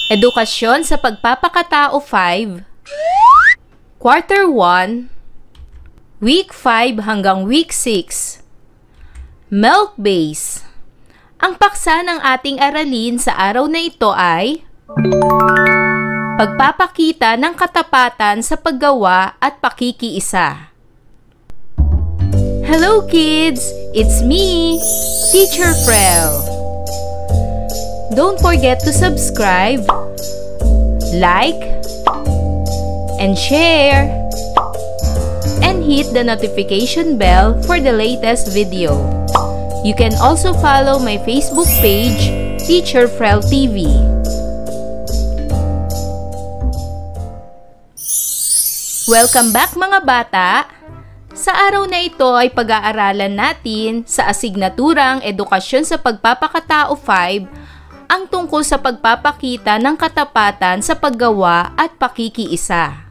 Edukasyon sa Pagpapakatao 5, Quarter 1, Week 5 hanggang Week 6. Milk Base. Ang paksa ng ating aralin sa araw na ito ay pagpapakita ng katapatan sa paggawa at pakikiisa. Hello kids! It's me, Teacher Frel. Don't forget to subscribe, like, and share, and hit the notification bell for the latest video. You can also follow my Facebook page, Teacher Frel TV. Welcome back mga bata! Sa araw na ito ay pag-aaralan natin sa asignaturang Edukasyon sa Pagpapakatao 5 ang tungkol sa pagpapakita ng katapatan sa paggawa at pakikiisa.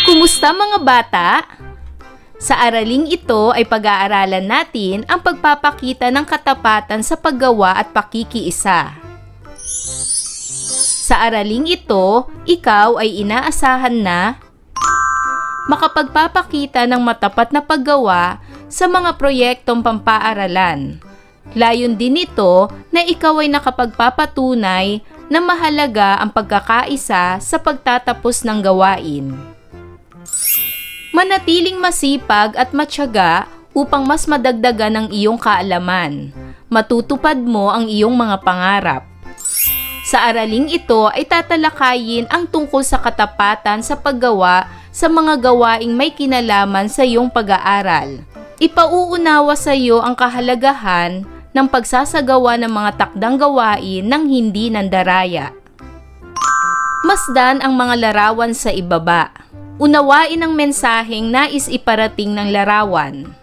Kumusta mga bata? Sa araling ito ay pag-aaralan natin ang pagpapakita ng katapatan sa paggawa at pakikiisa. Sa araling ito, ikaw ay inaasahan na makapagpapakita ng matapat na paggawa sa mga proyektong pampaaralan. Layon din ito na ikaw ay nakapagpapatunay na mahalaga ang pagkakaisa sa pagtatapos ng gawain. Manatiling masipag at matyaga upang mas madagdagan ang iyong kaalaman. Matutupad mo ang iyong mga pangarap. Sa araling ito ay tatalakayin ang tungkol sa katapatan sa paggawa sa mga gawaing may kinalaman sa iyong pag-aaral. Ipauunawa sa iyo ang kahalagahan ng pagsasagawa ng mga takdang gawain ng hindi nandaraya. Masdan ang mga larawan sa ibaba. Unawain ang mensaheng nais iparating ng larawan.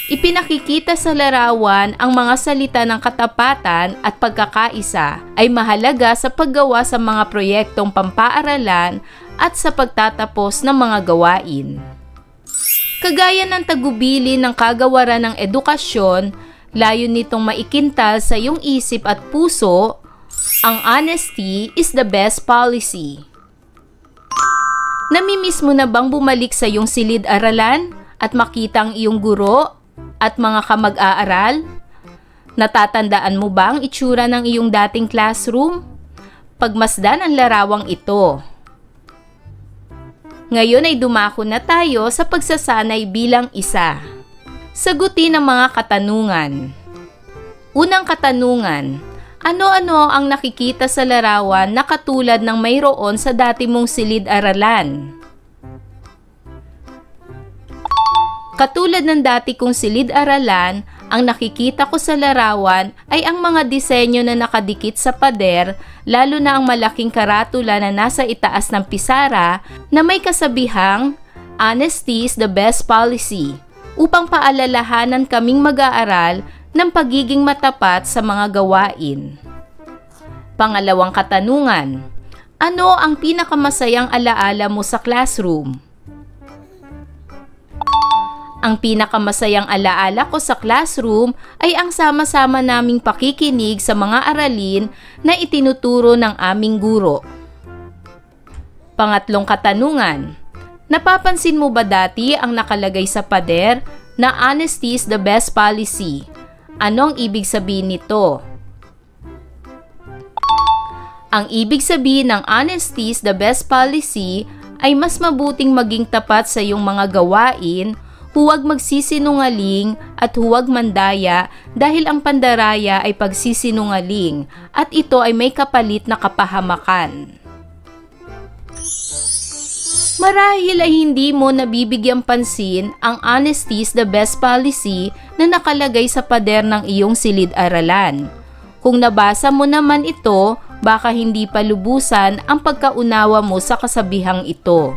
Ipinakikita sa larawan ang mga salita ng katapatan at pagkakaisa ay mahalaga sa paggawa sa mga proyektong pampaaralan at sa pagtatapos ng mga gawain. Kagaya ng tagubili ng kagawaran ng edukasyon, layon nitong maikintal sa iyong isip at puso, ang honesty is the best policy. Namimiss mo na bang bumalik sa iyong silid-aralan at makita ang iyong guro at mga kamag-aaral? Natatandaan mo ba ang itsura ng iyong dating classroom? Pagmasdan ang larawang ito. Ngayon ay dumako na tayo sa pagsasanay bilang isa. Sagutin ang mga katanungan. Unang katanungan, ano-ano ang nakikita sa larawan na katulad ng mayroon sa dati mong silid-aralan? Katulad ng dati kong silid-aralan, ang nakikita ko sa larawan ay ang mga disenyo na nakadikit sa pader, lalo na ang malaking karatula na nasa itaas ng pisara na may kasabihang, "Honesty is the best policy," upang paalalahanan kaming mag-aaral ng pagiging matapat sa mga gawain. Pangalawang katanungan, ano ang pinakamasayang alaala mo sa classroom? Ang pinakamasayang alaala ko sa classroom ay ang sama-sama naming pakikinig sa mga aralin na itinuturo ng aming guro. Pangatlong katanungan, napapansin mo ba dati ang nakalagay sa pader na honesty is the best policy? Ano ang ibig sabihin nito? Ang ibig sabihin ng honesty is the best policy ay mas mabuting maging tapat sa iyong mga gawain, huwag magsisinungaling at huwag mandaya dahil ang pandaraya ay pagsisinungaling at ito ay may kapalit na kapahamakan. Marahil ay hindi mo nabibigyang pansin ang honesty is the best policy na nakalagay sa pader ng iyong silid-aralan. Kung nabasa mo naman ito, baka hindi pa lubusan ang pagkaunawa mo sa kasabihang ito.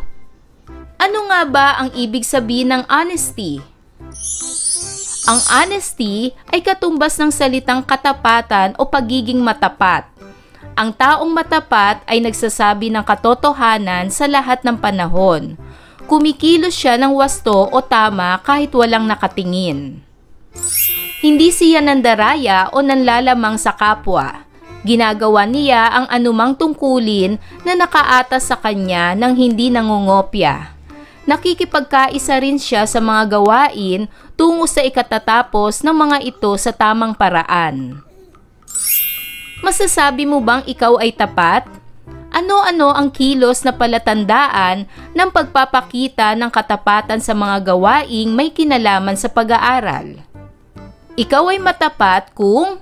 Ano nga ba ang ibig sabihin ng honesty? Ang honesty ay katumbas ng salitang katapatan o pagiging matapat. Ang taong matapat ay nagsasabi ng katotohanan sa lahat ng panahon. Kumikilos siya ng wasto o tama kahit walang nakatingin. Hindi siya nandaraya o nanlalamang sa kapwa. Ginagawa niya ang anumang tungkulin na nakaatas sa kanya nang hindi nangungopya. Nakikipagkaisa rin siya sa mga gawain tungo sa ikatatapos ng mga ito sa tamang paraan. Masasabi mo bang ikaw ay tapat? Ano-ano ang kilos na palatandaan ng pagpapakita ng katapatan sa mga gawaing may kinalaman sa pag-aaral? Ikaw ay matapat kung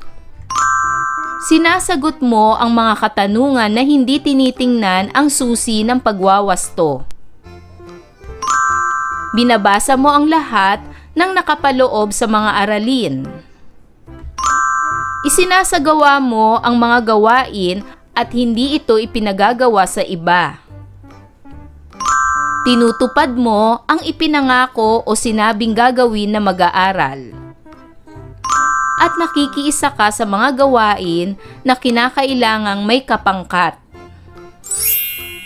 sinasagot mo ang mga katanungan na hindi tinitingnan ang susi ng pagwawasto. Binabasa mo ang lahat ng nakapaloob sa mga aralin. Isinasagawa mo ang mga gawain at hindi ito ipinagagawa sa iba. Tinutupad mo ang ipinangako o sinabing gagawin na mag-aaral. At nakikiisa ka sa mga gawain na kinakailangang may kapangkat.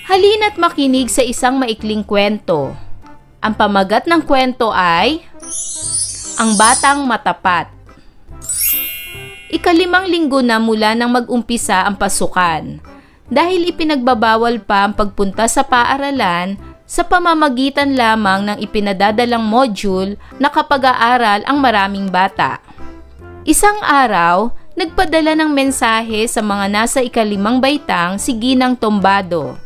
Halina't makinig sa isang maikling kwento. Ang pamagat ng kwento ay Ang Batang Matapat. Ika-5 linggo na mula nang mag-umpisa ang pasukan. Dahil ipinagbabawal pa ang pagpunta sa paaralan sa pamamagitan lamang ng ipinadadalang module na kapag-aaral ang maraming bata. Isang araw, nagpadala ng mensahe sa mga nasa ika-5 baitang si Ginang Tombado.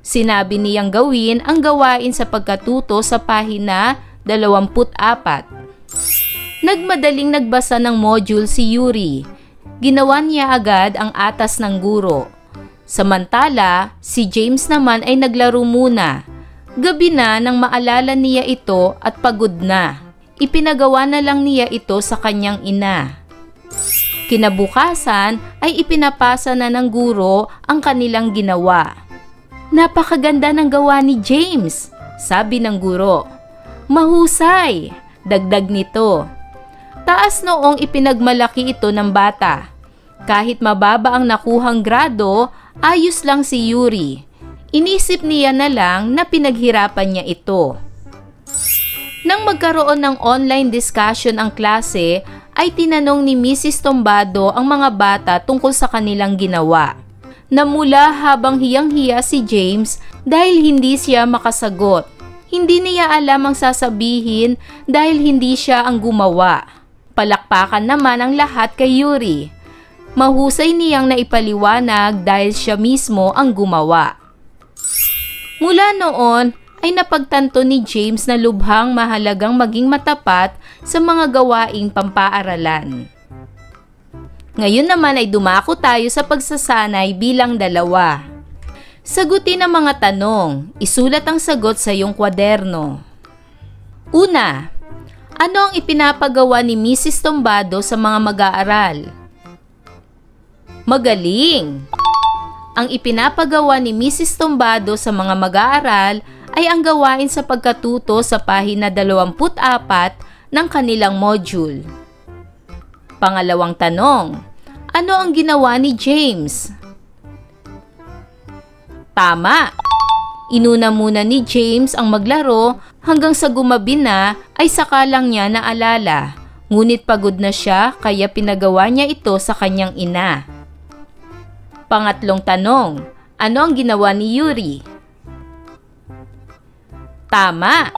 Sinabi niyang gawin ang gawain sa pagkatuto sa pahina 24. Nagmadaling nagbasa ng module si Yuri. Ginawa niya agad ang atas ng guro. Samantala, si James naman ay naglaro muna. Gabi na nang maalala niya ito at pagod na. Ipinagawa na lang niya ito sa kanyang ina. Kinabukasan ay ipinapasa na ng guro ang kanilang ginawa. Napakaganda ng gawa ni James, sabi ng guro. Mahusay, dagdag nito. Taas noong ipinagmalaki ito ng bata. Kahit mababa ang nakuhang grado, ayos lang si Yuri. Inisip niya na lang na pinaghirapan niya ito. Nang magkaroon ng online discussion ang klase, ay tinanong ni Mrs. Tombado ang mga bata tungkol sa kanilang ginawa. Namula habang hiyang-hiya si James dahil hindi siya makasagot. Hindi niya alam ang sasabihin dahil hindi siya ang gumawa. Palakpakan naman ang lahat kay Yuri. Mahusay niyang naipaliwanag dahil siya mismo ang gumawa. Mula noon ay napagtanto ni James na lubhang mahalagang maging matapat sa mga gawaing pampaaralan. Ngayon naman ay dumako tayo sa pagsasanay bilang 2. Sagutin ang mga tanong. Isulat ang sagot sa iyong kwaderno. Una, ano ang ipinapagawa ni Mrs. Tombado sa mga mag-aaral? Magaling! Ang ipinapagawa ni Mrs. Tombado sa mga mag-aaral ay ang gawain sa pagkatuto sa pahina 24 ng kanilang module. Pangalawang tanong, ano ang ginawa ni James? Tama! Inuna muna ni James ang maglaro hanggang sa gumabi na ay saka lang niya naalala. Ngunit pagod na siya kaya pinagawa niya ito sa kanyang ina. Pangatlong tanong, ano ang ginawa ni Yuri? Tama!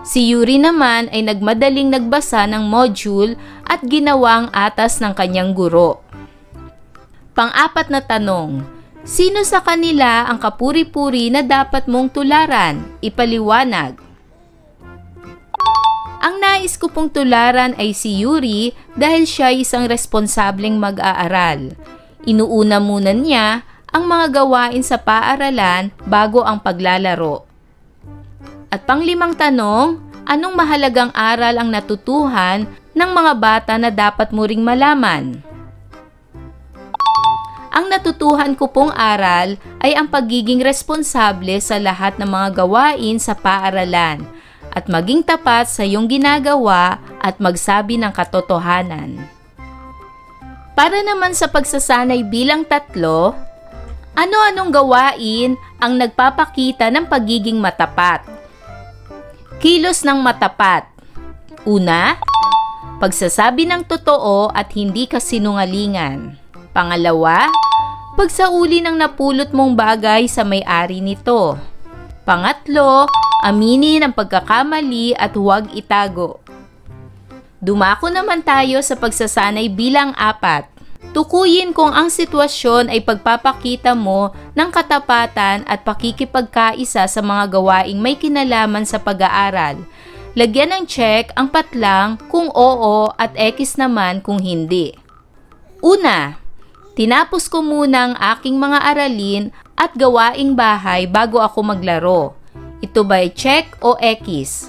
Si Yuri naman ay nagmadaling nagbasa ng module at ginawa ang atas ng kanyang guro. Pang-4 na tanong, sino sa kanila ang kapuri-puri na dapat mong tularan? Ipaliwanag. Ang nais ko pong tularan ay si Yuri dahil siya ay isang responsableng mag-aaral. Inuuna muna niya ang mga gawain sa paaralan bago ang paglalaro. At pang-5 tanong, anong mahalagang aral ang natutuhan ng mga bata na dapat mo ring malaman? Ang natutuhan ko pong aral ay ang pagiging responsable sa lahat ng mga gawain sa paaralan at maging tapat sa iyong ginagawa at magsabi ng katotohanan. Para naman sa pagsasanay bilang 3, ano-anong gawain ang nagpapakita ng pagiging matapat? Kilos ng matapat. Una, pagsasabi ng totoo at hindi kasinungalingan. Pangalawa, pagsauli ng napulot mong bagay sa may-ari nito. Pangatlo, aminin ang pagkakamali at huwag itago. Dumako naman tayo sa pagsasanay bilang 4. Tukuyin kung ang sitwasyon ay pagpapakita mo ng katapatan at pakikipagkaisa sa mga gawaing may kinalaman sa pag-aaral. Lagyan ng check ang patlang kung oo at X naman kung hindi. Una, tinapos ko muna ang aking mga aralin at gawaing bahay bago ako maglaro. Ito ba'y check o X?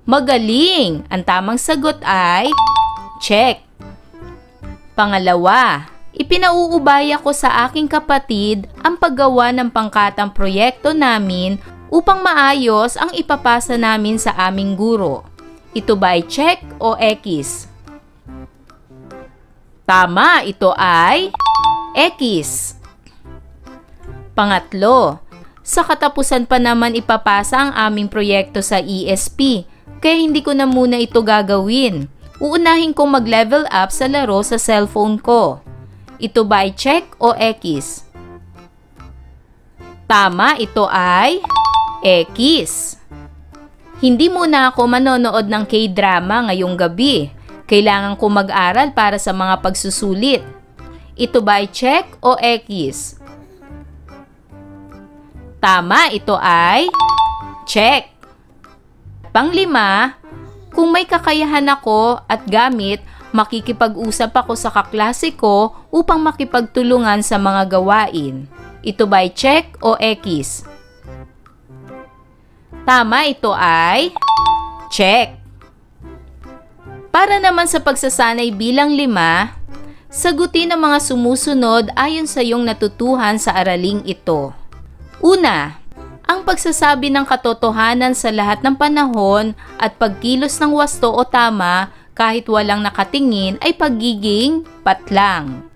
Magaling! Ang tamang sagot ay check. Pangalawa, ipinauubaya ko sa aking kapatid ang paggawa ng pangkatang proyekto namin upang maayos ang ipapasa namin sa aming guro. Ito ba'y check o X? Tama, ito ay X. Pangatlo, sa katapusan pa naman ipapasa ang aming proyekto sa ESP, kaya hindi ko na muna ito gagawin. Uunahin kong mag-level up sa laro sa cellphone ko. Ito ba ay check o X? Tama, ito ay X. Hindi muna ako manonood ng K-drama ngayong gabi. Kailangan ko mag-aral para sa mga pagsusulit. Ito ba ay check o X? Tama, ito ay check. Panglima, kung may kakayahan ako at gamit, makikipag-usap ako sa kaklase ko upang makipagtulungan sa mga gawain. Ito ba ay check o X? Tama, ito ay check. Para naman sa pagsasanay bilang 5, sagutin ang mga sumusunod ayon sa iyong natutuhan sa araling ito. Una, ang pagsasabi ng katotohanan sa lahat ng panahon at pagkilos ng wasto o tama kahit walang nakatingin ay pagiging patlang.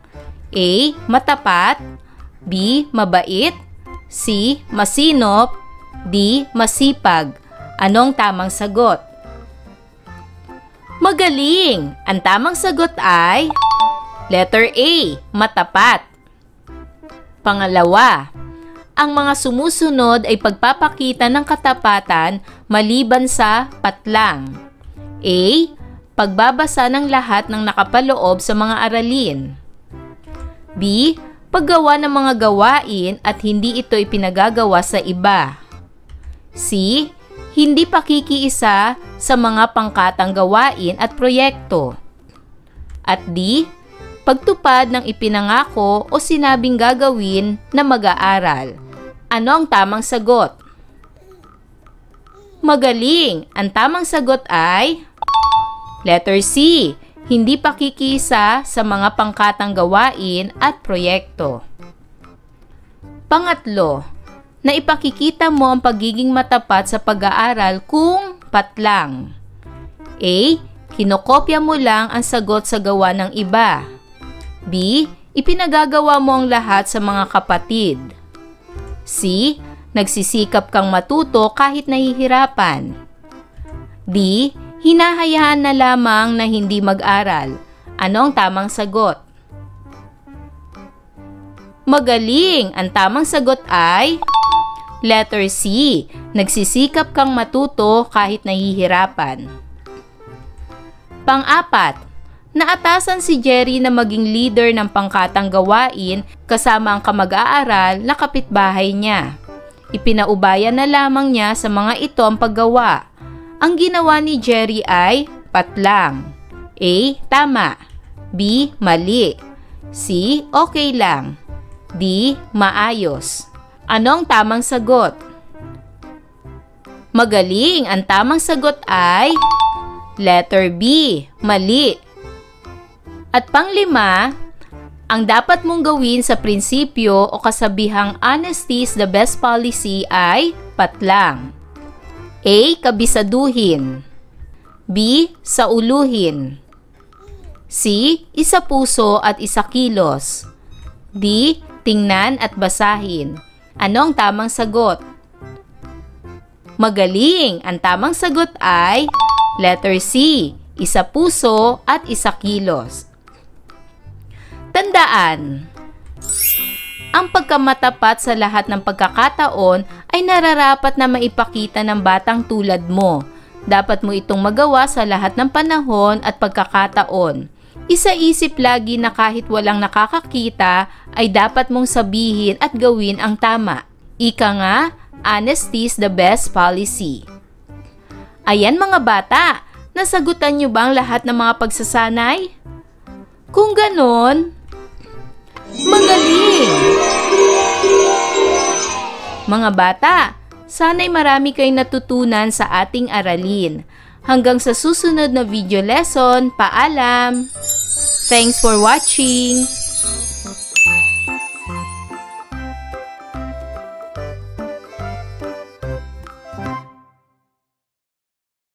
A. Matapat. B. Mabait. C. Masinop. D. Masipag. Anong tamang sagot? Magaling! Ang tamang sagot ay letter A. Matapat. Pangalawa, ang mga sumusunod ay pagpapakita ng katapatan maliban sa patlang. A. Pagbabasa ng lahat ng nakapaloob sa mga aralin. B. Paggawa ng mga gawain at hindi ito ipinagagawa sa iba. C. Hindi pakikiisa sa mga pangkatang gawain at proyekto. At D. Pagtupad ng ipinangako o sinabing gagawin na mag-aaral. Ano ang tamang sagot? Magaling! Ang tamang sagot ay letter C. Hindi pakikiisa sa mga pangkatang gawain at proyekto. Pangatlo, na ipakikita mo ang pagiging matapat sa pag-aaral kung patlang. A. Kinokopya mo lang ang sagot sa gawa ng iba. B. Ipinagagawa mo ang lahat sa mga kapatid. C. Nagsisikap kang matuto kahit nahihirapan. D. Hinahayaan na lamang na hindi mag-aral. Ano ang tamang sagot? Magaling! Ang tamang sagot ay letter C. Nagsisikap kang matuto kahit nahihirapan. Pang-4, naatasan si Jerry na maging leader ng pangkatang gawain kasama ang kamag-aaral na kapitbahay niya. Ipinaubaya na lamang niya sa mga ito ang paggawa. Ang ginawa ni Jerry ay patlang. A. Tama. B. Mali. C. Okay lang. D. Maayos. Ano ang tamang sagot? Magaling! Ang tamang sagot ay letter B. Mali. At pang-5, ang dapat mong gawin sa prinsipyo o kasabihang honesty is the best policy ay patlang. A. Kabisaduhin. B. Sauluhin. C. Isa puso at isa kilos. D. Tingnan at basahin. Ano ang tamang sagot? Magaling! Ang tamang sagot ay letter C. Isa puso at isa kilos. Tandaan, ang pagkamatapat sa lahat ng pagkakataon ay nararapat na maipakita ng batang tulad mo. Dapat mo itong magawa sa lahat ng panahon at pagkakataon. Isaisip lagi na kahit walang nakakakita, ay dapat mong sabihin at gawin ang tama. Ika nga, honesty is the best policy. Ayan mga bata, nasagutan nyo ba ang lahat ng mga pagsasanay? Kung ganon, magaling! Mga bata, sana'y marami kayong natutunan sa ating aralin. Hanggang sa susunod na video lesson, paalam! Thanks for watching!